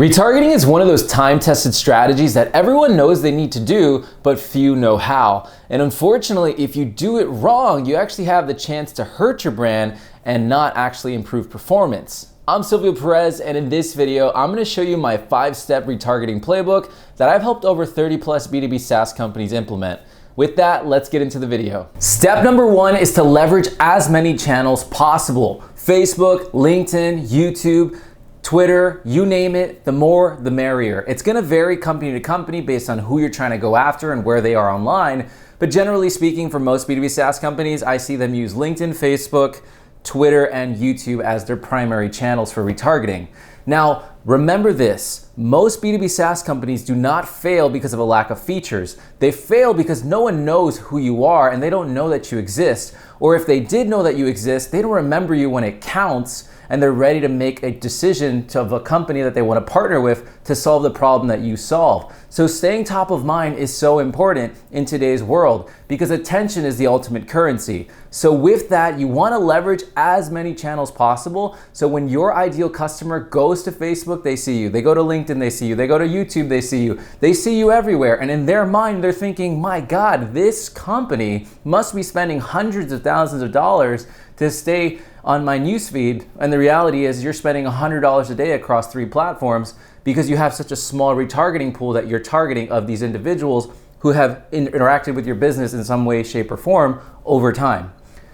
Retargeting is one of those time-tested strategies that everyone knows they need to do, but few know how. And unfortunately, if you do it wrong, you actually have the chance to hurt your brand and not actually improve performance. I'm Silvio Perez, and in this video, I'm gonna show you my 5-step retargeting playbook that I've helped over 30 plus B2B SaaS companies implement. With that, let's get into the video. Step number 1 is to leverage as many channels possible. Facebook, LinkedIn, YouTube, Twitter, you name it, the more, the merrier. It's gonna vary company to company based on who you're trying to go after and where they are online. But generally speaking, for most B2B SaaS companies, I see them use LinkedIn, Facebook, Twitter, and YouTube as their primary channels for retargeting. Now, remember this, most B2B SaaS companies do not fail because of a lack of features. They fail because no one knows who you are and they don't know that you exist. Or if they did know that you exist, they don't remember you when it counts, and they're ready to make a decision of a company that they want to partner with to solve the problem that you solve. So staying top of mind is so important in today's world because attention is the ultimate currency. So with that, you want to leverage as many channels possible. So when your ideal customer goes to Facebook, they see you. They go to LinkedIn, they see you. They go to YouTube, they see you. They see you everywhere. And in their mind, they're thinking, my God, this company must be spending hundreds of thousands of dollars to stay on my newsfeed. And the reality is you're spending $100 a day across 3 platforms because you have such a small retargeting pool that you're targeting of these individuals who have interacted with your business in some way, shape, or form over time.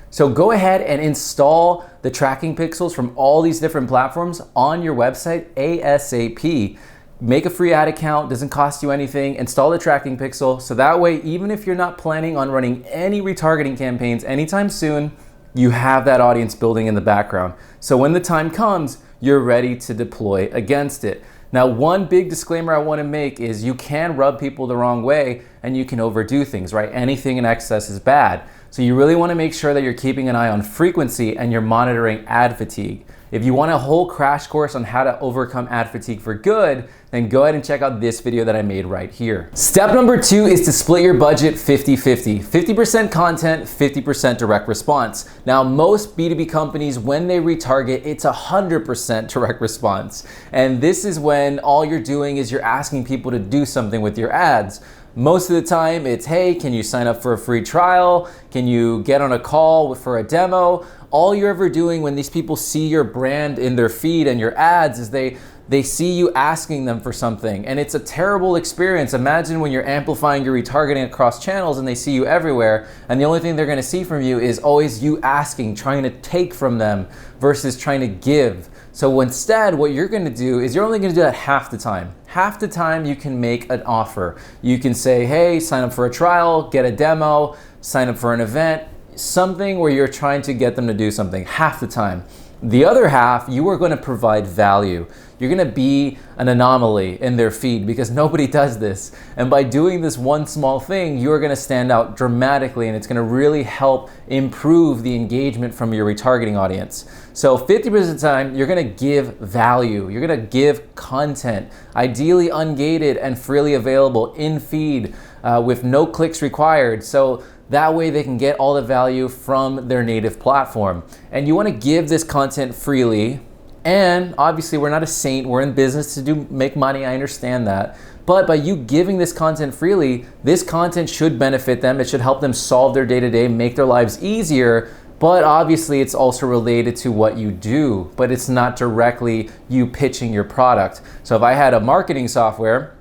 So go ahead and install the tracking pixels from all these different platforms on your website ASAP. Make a free ad account, doesn't cost you anything. Install the tracking pixel so that way, even if you're not planning on running any retargeting campaigns anytime soon, you have that audience building in the background. So when the time comes, you're ready to deploy against it. Now, one big disclaimer I want to make is you can rub people the wrong way and you can overdo things, right? Anything in excess is bad. So you really want to make sure that you're keeping an eye on frequency and you're monitoring ad fatigue. If you want a whole crash course on how to overcome ad fatigue for good, then go ahead and check out this video that I made right here. Step number 2 is to split your budget 50-50. 50% content, 50% direct response. Now, most B2B companies, when they retarget, it's 100% direct response. And this is when all you're doing is you're asking people to do something with your ads. Most of the time it's, hey, can you sign up for a free trial? Can you get on a call for a demo? All you're ever doing when these people see your brand in their feed and your ads is they see you asking them for something, and it's a terrible experience. Imagine when you're amplifying your retargeting across channels and they see you everywhere, and the only thing they're gonna see from you is always you asking, trying to take from them versus trying to give. So instead, what you're gonna do is you're only gonna do that half the time. Half the time you can make an offer. You can say, hey, sign up for a trial, get a demo, sign up for an event, something where you're trying to get them to do something half the time. The other half, you are going to provide value. You're going to be an anomaly in their feed because nobody does this. And by doing this one small thing, you're going to stand out dramatically, and it's going to really help improve the engagement from your retargeting audience. So 50% of the time, you're going to give value. You're going to give content, ideally ungated and freely available in feed with no clicks required. So that way they can get all the value from their native platform. And you want to give this content freely. And obviously we're not a saint, we're in business to make money, I understand that. But by you giving this content freely, this content should benefit them. It should help them solve their day-to-day, make their lives easier. But obviously it's also related to what you do, but it's not directly you pitching your product. So if I had a marketing software,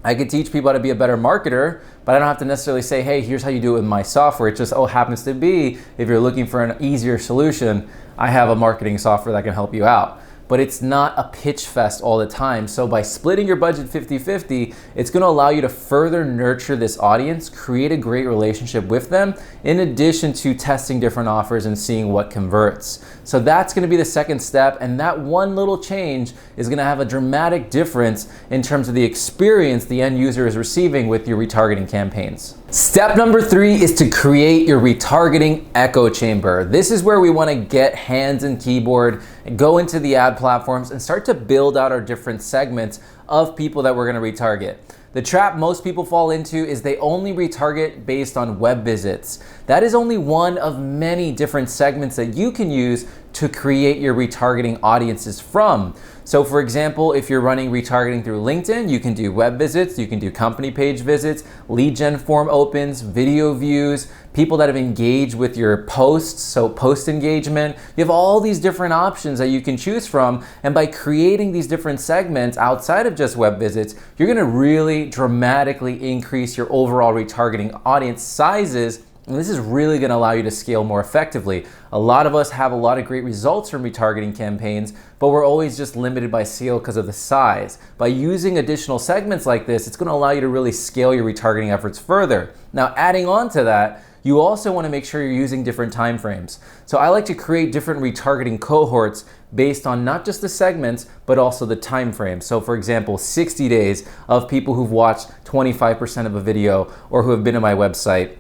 I could teach people how to be a better marketer, but I don't have to necessarily say, hey, here's how you do it with my software. It just happens to be, if you're looking for an easier solution, I have a marketing software that can help you out. But it's not a pitch fest all the time. So by splitting your budget 50-50, it's gonna allow you to further nurture this audience, create a great relationship with them, in addition to testing different offers and seeing what converts. So that's gonna be the second step, and that one little change is gonna have a dramatic difference in terms of the experience the end user is receiving with your retargeting campaigns. Step number 3 is to create your retargeting echo chamber. This is where we want to get hands and keyboard, and go into the ad platforms and start to build out our different segments of people that we're going to retarget. The trap most people fall into is they only retarget based on web visits. That is only one of many different segments that you can use to create your retargeting audiences from. So for example, if you're running retargeting through LinkedIn, you can do web visits, you can do company page visits, lead gen form opens, video views, people that have engaged with your posts, so post engagement. You have all these different options that you can choose from, and by creating these different segments outside of just web visits, you're gonna really dramatically increase your overall retargeting audience sizes. And this is really going to allow you to scale more effectively. A lot of us have a lot of great results from retargeting campaigns, but we're always just limited by scale because of the size. By using additional segments like this, it's going to allow you to really scale your retargeting efforts further. Now, adding on to that, you also want to make sure you're using different time frames. So I like to create different retargeting cohorts based on not just the segments, but also the time frame. So for example, 60 days of people who've watched 25% of a video or who have been to my website,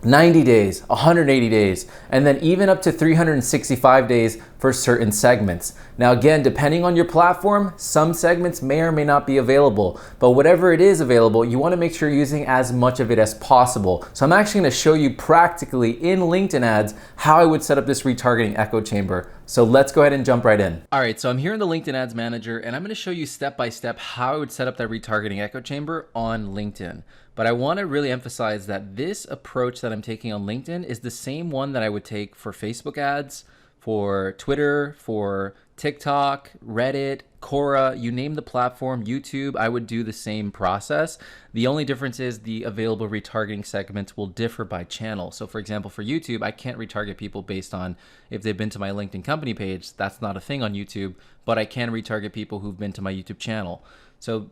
90 days, 180 days, and then even up to 365 days for certain segments. Now again, depending on your platform, some segments may or may not be available, but whatever it is available, you wanna make sure you're using as much of it as possible. So I'm actually gonna show you practically in LinkedIn ads how I would set up this retargeting echo chamber. So let's go ahead and jump right in. All right, so I'm here in the LinkedIn Ads Manager, and I'm gonna show you step by step how I would set up that retargeting echo chamber on LinkedIn. But I wanna really emphasize that this approach that I'm taking on LinkedIn is the same one that I would take for Facebook ads, for Twitter, for TikTok, Reddit, Quora, you name the platform, YouTube, I would do the same process. The only difference is the available retargeting segments will differ by channel. So for example, for YouTube, I can't retarget people based on if they've been to my LinkedIn company page. That's not a thing on YouTube, but I can retarget people who've been to my YouTube channel. So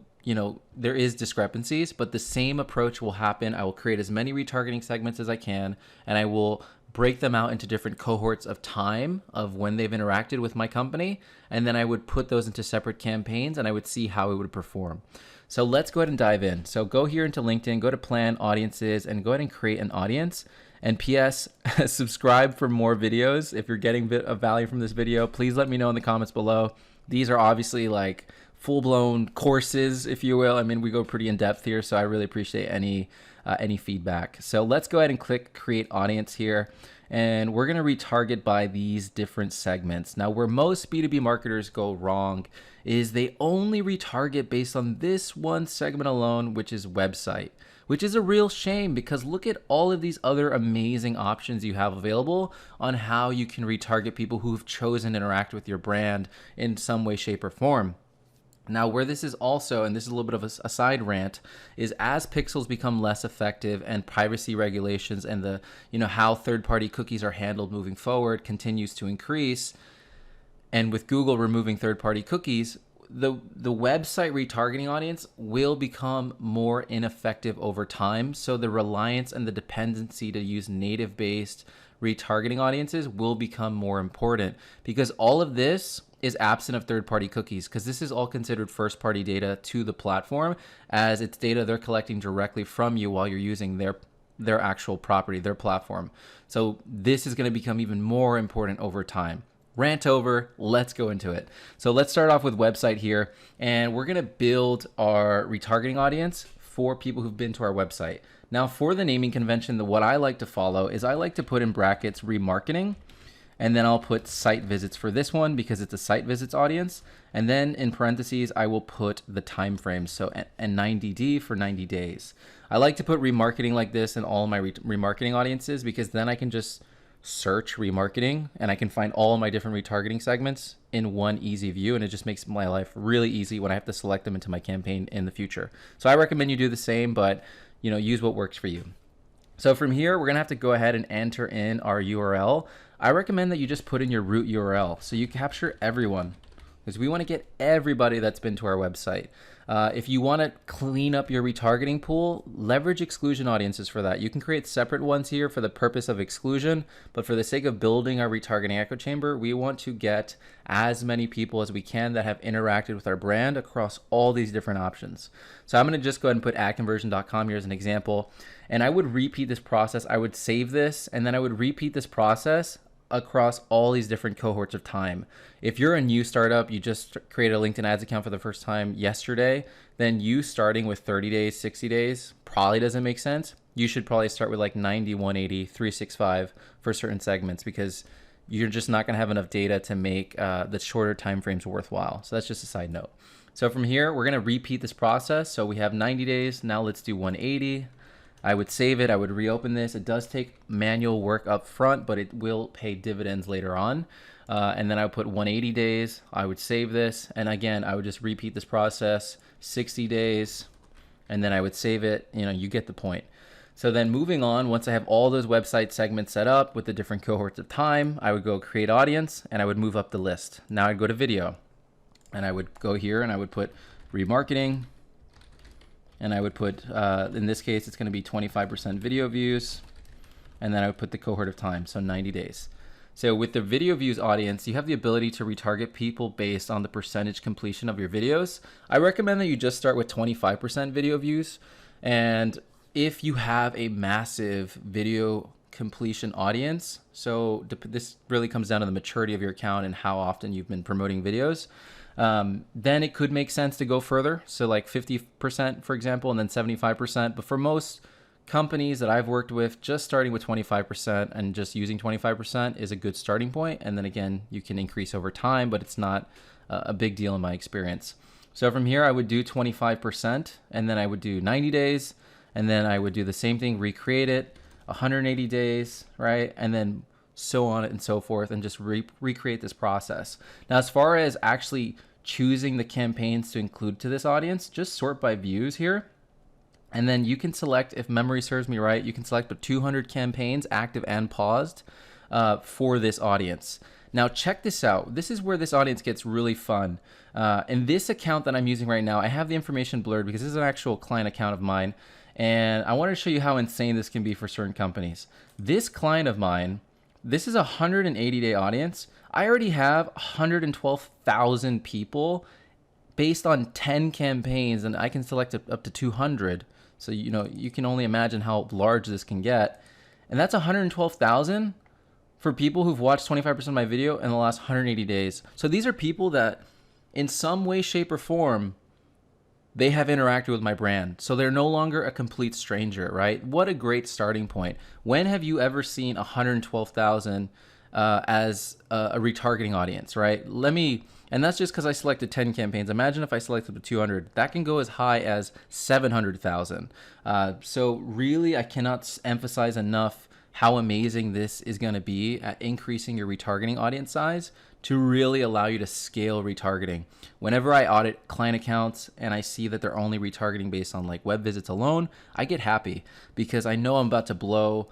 there is discrepancies, but the same approach will happen. I will create as many retargeting segments as I can, and I will break them out into different cohorts of time of when they've interacted with my company. And then I would put those into separate campaigns and I would see how it would perform. So let's go ahead and dive in. So go here into LinkedIn, go to plan audiences and go ahead and create an audience. And PS, subscribe for more videos. If you're getting a bit of value from this video, please let me know in the comments below. These are obviously like full-blown courses, if you will. I mean, we go pretty in depth here, so I really appreciate any feedback. So let's go ahead and click create audience here, and we're gonna retarget by these different segments. Now, where most B2B marketers go wrong is they only retarget based on this one segment alone, which is website, which is a real shame because look at all of these other amazing options you have available on how you can retarget people who've chosen to interact with your brand in some way, shape, or form. Now, where this is also, and this is a little bit of a side rant, is as pixels become less effective and privacy regulations and the, how third-party cookies are handled moving forward continues to increase, and with Google removing third-party cookies, the website retargeting audience will become more ineffective over time. So the reliance and the dependency to use native-based retargeting audiences will become more important because all of this is absent of third-party cookies because this is all considered first-party data to the platform as it's data they're collecting directly from you while you're using their actual property, their platform. So this is going to become even more important over time. Rant over, let's go into it. So let's start off with website here, and we're going to build our retargeting audience for people who've been to our website. Now for the naming convention, what I like to follow is I like to put in brackets remarketing, and then I'll put site visits for this one because it's a site visits audience. And then in parentheses, I will put the time frame. So and 90D for 90 days. I like to put remarketing like this in all of my remarketing audiences because then I can just search remarketing and I can find all of my different retargeting segments in one easy view. And it just makes my life really easy when I have to select them into my campaign in the future. So I recommend you do the same, but use what works for you. So from here, we're gonna have to go ahead and enter in our URL. I recommend that you just put in your root URL so you capture everyone because we want to get everybody that's been to our website. If you want to clean up your retargeting pool, leverage exclusion audiences for that. You can create separate ones here for the purpose of exclusion, but for the sake of building our retargeting echo chamber, we want to get as many people as we can that have interacted with our brand across all these different options. So I'm going to just go ahead and put adconversion.com here as an example, and I would repeat this process. I would save this, and then I would repeat this process across all these different cohorts of time. If you're a new startup, you just created a LinkedIn ads account for the first time yesterday, then you starting with 30 days, 60 days probably doesn't make sense. You should probably start with like 90, 180, 365 for certain segments because you're just not going to have enough data to make the shorter time frames worthwhile. So that's just a side note. So from here, we're going to repeat this process. So we have 90 days. Now let's do 180. I would save it. I would reopen this. It does take manual work up front, but it will pay dividends later on. And then I would put 180 days. I would save this. And again, I would just repeat this process, 60 days, and then I would save it. You know, you get the point. So then moving on, once I have all those website segments set up with the different cohorts of time, I would go create audience and I would move up the list. Now I'd go to video and I would go here and I would put remarketing. And I would put, in this case, it's going to be 25% video views. And then I would put the cohort of time, so 90 days. So with the video views audience, you have the ability to retarget people based on the percentage completion of your videos. I recommend that you just start with 25% video views. And if you have a massive video completion audience, so this really comes down to the maturity of your account and how often you've been promoting videos, then it could make sense to go further. So like 50%, for example, and then 75%. But for most companies that I've worked with, just starting with 25% and just using 25% is a good starting point. And then again, you can increase over time, but it's not a big deal in my experience. So from here, I would do 25%, and then I would do 90 days, and then I would do the same thing, recreate it, 180 days, right? And then so on and so forth, and just recreate this process. Now, as far as actually choosing the campaigns to include to this audience, just sort by views here. And then you can select, if memory serves me right, you can select the 200 campaigns, active and paused, for this audience. Now, check this out. This is where this audience gets really fun. In this account that I'm using right now, I have the information blurred because this is an actual client account of mine. And I want to show you how insane this can be for certain companies. This client of mine, this is a 180-day audience. I already have 112,000 people based on 10 campaigns, and I can select up to 200. So, you know, you can only imagine how large this can get. And that's 112,000 for people who've watched 25% of my video in the last 180 days. So these are people that in some way, shape, or form, they have interacted with my brand. So they're no longer a complete stranger, right? What a great starting point. When have you ever seen 112,000 as a retargeting audience, right? And that's just because I selected 10 campaigns. Imagine if I selected the 200. That can go as high as 700,000. So really, I cannot emphasize enough how amazing this is going to be at increasing your retargeting audience size to really allow you to scale retargeting. Whenever I audit client accounts and I see that they're only retargeting based on like web visits alone, I get happy because I know I'm about to blow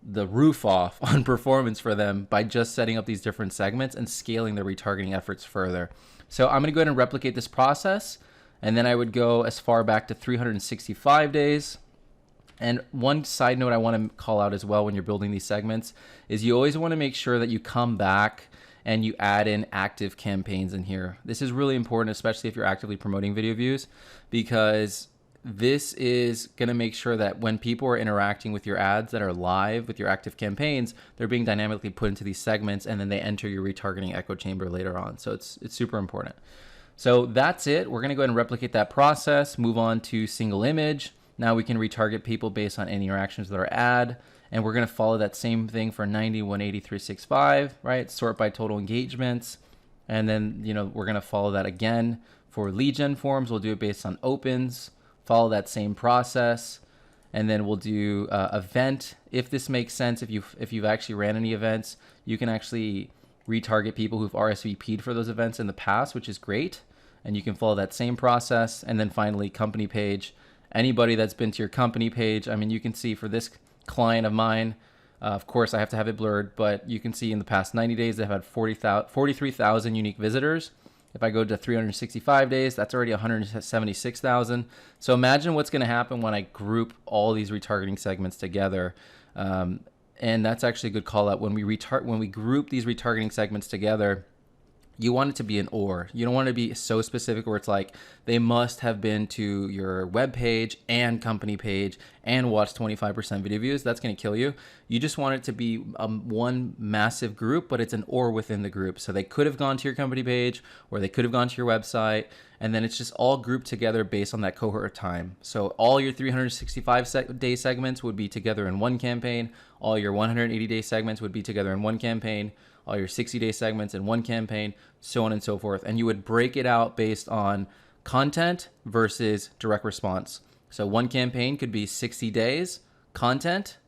the roof off on performance for them by just setting up these different segments and scaling their retargeting efforts further. So I'm going to go ahead and replicate this process, and then I would go as far back to 365 days. And one side note I want to call out as well when you're building these segments is you always want to make sure that you come back and you add in active campaigns in here. This is really important, especially if you're actively promoting video views, because this is going to make sure that when people are interacting with your ads that are live with your active campaigns, they're being dynamically put into these segments, and then they enter your retargeting echo chamber later on. So it's super important. So that's it. We're going to go ahead and replicate that process, move on to single image. Now we can retarget people based on any interactions with our ad. And we're going to follow that same thing for 90, 180, 365, right? Sort by total engagements. And then, we're going to follow that again for lead gen forms. We'll do it based on opens, follow that same process. And then we'll do event. If this makes sense, if you've actually ran any events, you can actually retarget people who've RSVP'd for those events in the past, which is great. And you can follow that same process. And then finally, company page. Anybody that's been to your company page, you can see for this client of mine, of course I have to have it blurred, but you can see in the past 90 days they've had 43,000 unique visitors. If I go to 365 days, that's already 176,000. So imagine what's going to happen when I group all these retargeting segments together. And that's actually a good call out. When we group these retargeting segments together, you want it to be an or. You don't want to be so specific where it's like they must have been to your web page and company page and watched 25% video views. That's going to kill you. You just want it to be one massive group, but it's an or within the group. So they could have gone to your company page or they could have gone to your website, and then it's just all grouped together based on that cohort of time. So all your 365-day segments would be together in one campaign. All your 180-day segments would be together in one campaign. all your 60-day segments in one campaign, so on and so forth. And you would break it out based on content versus direct response. So one campaign could be 60 days, content,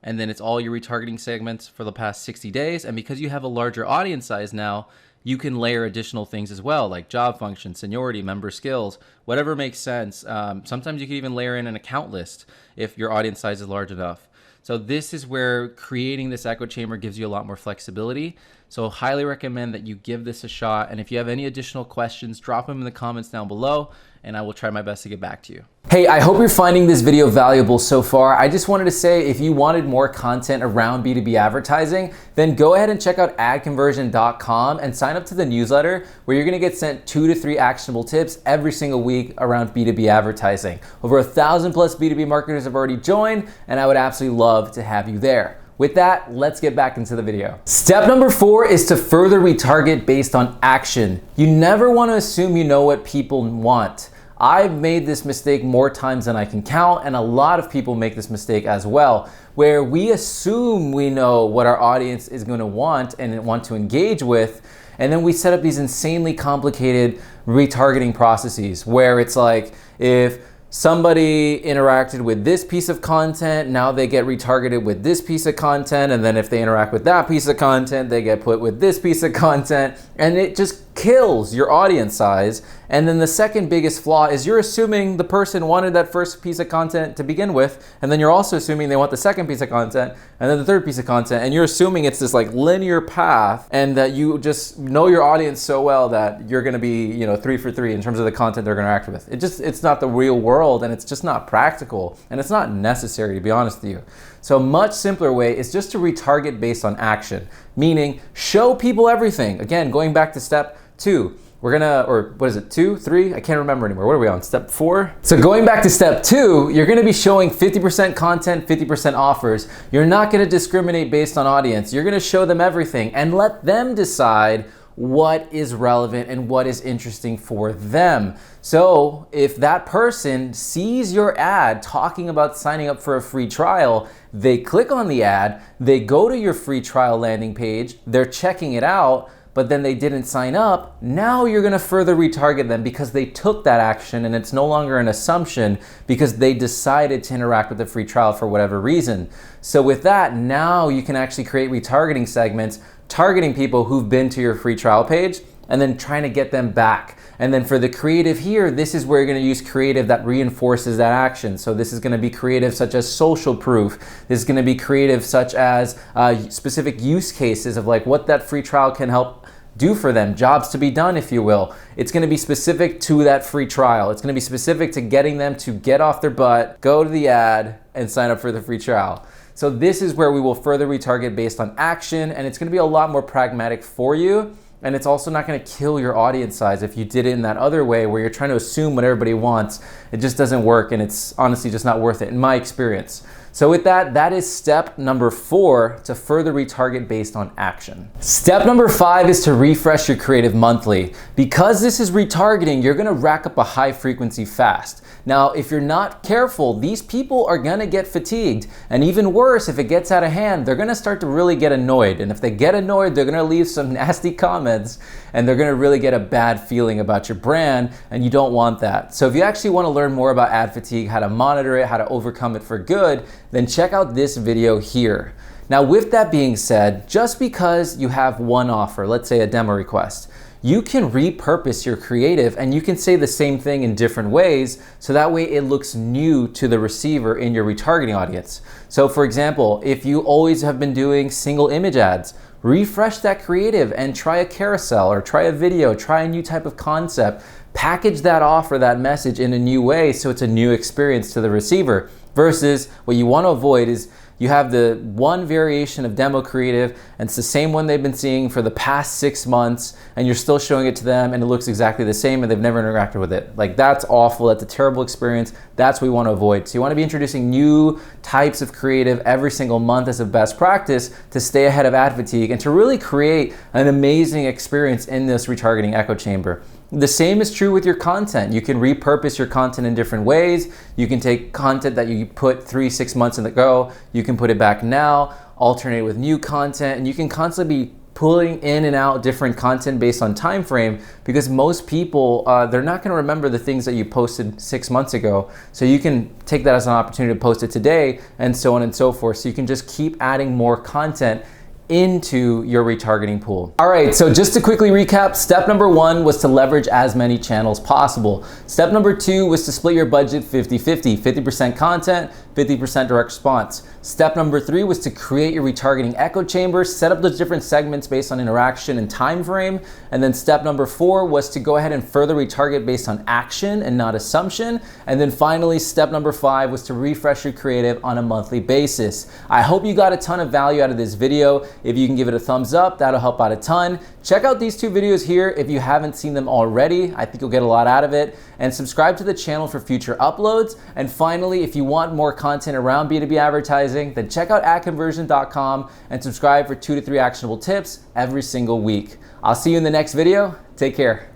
and then it's all your retargeting segments for the past 60 days. And because you have a larger audience size now, you can layer additional things as well, like job function, seniority, member skills, whatever makes sense. Sometimes you can even layer in an account list if your audience size is large enough. So this is where creating this echo chamber gives you a lot more flexibility. So highly recommend that you give this a shot. And if you have any additional questions, drop them in the comments down below, and I will try my best to get back to you. Hey, I hope you're finding this video valuable so far. I just wanted to say, if you wanted more content around B2B advertising, then go ahead and check out adconversion.com and sign up to the newsletter, where you're gonna get sent 2 to 3 actionable tips every single week around B2B advertising. Over 1,000 plus B2B marketers have already joined, and I would absolutely love to have you there. With that, let's get back into the video. Step number 4 is to further retarget based on action. You never want to assume you know what people want. I've made this mistake more times than I can count, and a lot of people make this mistake as well, where we assume we know what our audience is going to want and want to engage with, and then we set up these insanely complicated retargeting processes where it's like, if somebody interacted with this piece of content, now they get retargeted with this piece of content, and then if they interact with that piece of content, they get put with this piece of content, and it just kills your audience size. And then the second biggest flaw is you're assuming the person wanted that first piece of content to begin with, and then you're also assuming they want the second piece of content, and then the third piece of content, and you're assuming it's this like linear path, and that you just know your audience so well that you're gonna be, 3 for 3 in terms of the content they're gonna interact with. It's not the real world, and it's just not practical, and it's not necessary, to be honest with you. So a much simpler way is just to retarget based on action, meaning show people everything. Again, going back to step 2. We're gonna, or what is it, 2, 3? I can't remember anymore. What are we on, step 4? So going back to step 2, you're gonna be showing 50% content, 50% offers. You're not gonna discriminate based on audience. You're gonna show them everything and let them decide what is relevant and what is interesting for them. So if that person sees your ad talking about signing up for a free trial, they click on the ad, they go to your free trial landing page, they're checking it out, but then they didn't sign up, now you're gonna further retarget them because they took that action, and it's no longer an assumption because they decided to interact with the free trial for whatever reason. So with that, now you can actually create retargeting segments targeting people who've been to your free trial page and then trying to get them back. And then for the creative here, this is where you're gonna use creative that reinforces that action. So this is gonna be creative such as social proof. This is gonna be creative such as specific use cases of like what that free trial can help do for them, jobs to be done, if you will. It's gonna be specific to that free trial. It's gonna be specific to getting them to get off their butt, go to the ad, and sign up for the free trial. So this is where we will further retarget based on action, and it's gonna be a lot more pragmatic for you. And it's also not gonna kill your audience size if you did it in that other way where you're trying to assume what everybody wants. It just doesn't work, and it's honestly just not worth it in my experience. So with that, that is step number 4 to further retarget based on action. Step number 5 is to refresh your creative monthly. Because this is retargeting, you're gonna rack up a high frequency fast. Now, if you're not careful, these people are gonna get fatigued. And even worse, if it gets out of hand, they're gonna start to really get annoyed. And if they get annoyed, they're gonna leave some nasty comments, and they're gonna really get a bad feeling about your brand, and you don't want that. So if you actually wanna learn more about ad fatigue, how to monitor it, how to overcome it for good, then check out this video here. Now, with that being said, just because you have one offer, let's say a demo request, you can repurpose your creative and you can say the same thing in different ways, so that way it looks new to the receiver in your retargeting audience. So for example, if you always have been doing single image ads, refresh that creative and try a carousel or try a video, try a new type of concept, package that offer, that message in a new way so it's a new experience to the receiver. Versus what you want to avoid is you have the one variation of demo creative and it's the same one they've been seeing for the past 6 months, and you're still showing it to them and it looks exactly the same and they've never interacted with it. Like, that's awful. That's a terrible experience. That's what we want to avoid. So you want to be introducing new types of creative every single month as a best practice to stay ahead of ad fatigue and to really create an amazing experience in this retargeting echo chamber. The same is true with your content. You can repurpose your content in different ways. You can take content that you put 3-6 months ago, you can put it back now, alternate with new content, and you can constantly be pulling in and out different content based on time frame, because most people, they're not going to remember the things that you posted 6 months ago. So you can take that as an opportunity to post it today, and so on and so forth. So you can just keep adding more content into your retargeting pool. All right, so just to quickly recap, step number 1 was to leverage as many channels possible. Step number 2 was to split your budget 50-50, 50% content, 50% direct response. Step number 3 was to create your retargeting echo chamber, set up those different segments based on interaction and time frame. And then step number 4 was to go ahead and further retarget based on action and not assumption. And then finally, step number 5 was to refresh your creative on a monthly basis. I hope you got a ton of value out of this video. If you can give it a thumbs up, that'll help out a ton. Check out these 2 videos here if you haven't seen them already. I think you'll get a lot out of it. And subscribe to the channel for future uploads. And finally, if you want more content around B2B advertising, then check out adconversion.com and subscribe for 2 to 3 actionable tips every single week. I'll see you in the next video. Take care.